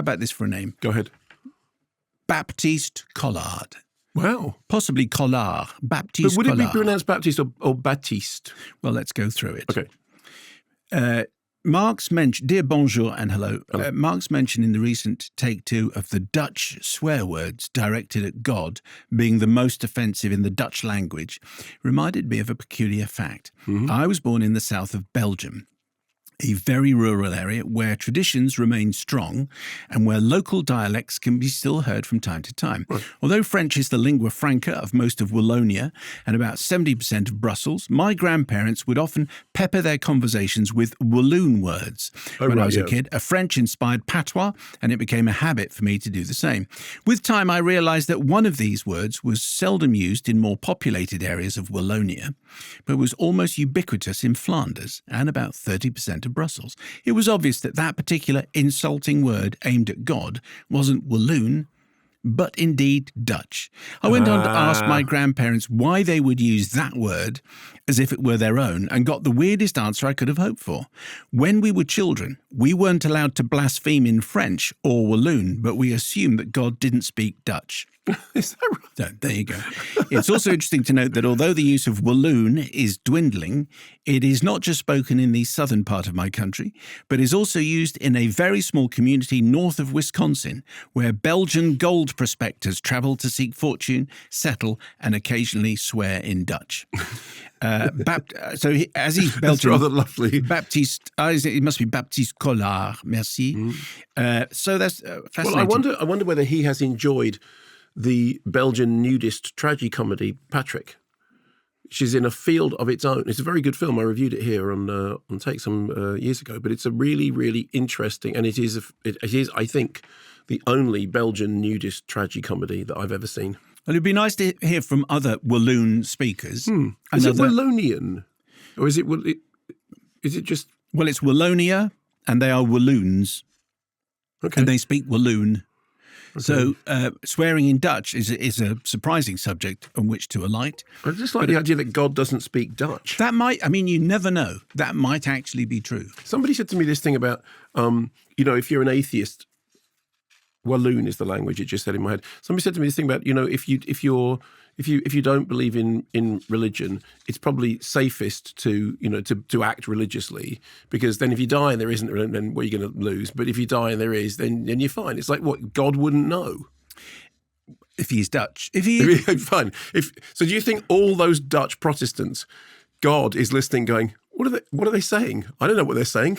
about this for a name? Go ahead. Baptiste Collard. Wow. Possibly Collard. Baptiste But would Collard. it be pronounced Baptiste or Baptiste? Well, let's go through it. Okay. Marx mentioned, dear bonjour and hello. Marx mentioned in the recent take two of the Dutch swear words directed at God being the most offensive in the Dutch language reminded me of a peculiar fact. Mm-hmm. I was born in the south of Belgium, a very rural area where traditions remain strong and where local dialects can be still heard from time to time. Right. Although French is the lingua franca of most of Wallonia and about 70% of Brussels, my grandparents would often pepper their conversations with Walloon words. When I was a kid, a French-inspired patois, and it became a habit for me to do the same. With time, I realised that one of these words was seldom used in more populated areas of Wallonia, but was almost ubiquitous in Flanders and about 30% of Brussels. It was obvious that that particular insulting word aimed at God wasn't Walloon, but indeed Dutch. I went on to ask my grandparents why they would use that word as if it were their own and got the weirdest answer I could have hoped for. When we were children, we weren't allowed to blaspheme in French or Walloon, but we assumed that God didn't speak Dutch. Is that right? So, there you go. It's also interesting to note that although the use of Walloon is dwindling, it is not just spoken in the southern part of my country, but is also used in a very small community north of Wisconsin, where Belgian gold prospectors travel to seek fortune, settle, and occasionally swear in Dutch. As he's Belgian, that's rather lovely. Baptiste, it must be Baptiste Collard. Merci. So that's fascinating. Well, I wonder whether he has enjoyed the Belgian nudist tragicomedy Patrick, which is in a field of its own. It's a very good film. I reviewed it here on Take some years ago, but it's a really, really interesting, and it is, I think, the only Belgian nudist tragicomedy that I've ever seen. Well, it'd be nice to hear from other Walloon speakers. Is it Wallonian, or is it just? Well, it's Wallonia, and they are Walloons, Okay. and they speak Walloon. Okay. So swearing in Dutch is a surprising subject on which to alight. I just like the idea that God doesn't speak Dutch. That might, you never know. That might actually be true. Somebody said to me this thing about, if you're an atheist, Walloon is the language. It just said in my head. Somebody said to me this thing about, if you don't believe in religion, it's probably safest to act religiously, because then if you die and there isn't, then what are you going to lose? But if you die and there is, then you're fine. It's like, what, God wouldn't know if he's Dutch. Fine. So do you think all those Dutch Protestants, God is listening, going, what are they saying? I don't know what they're saying.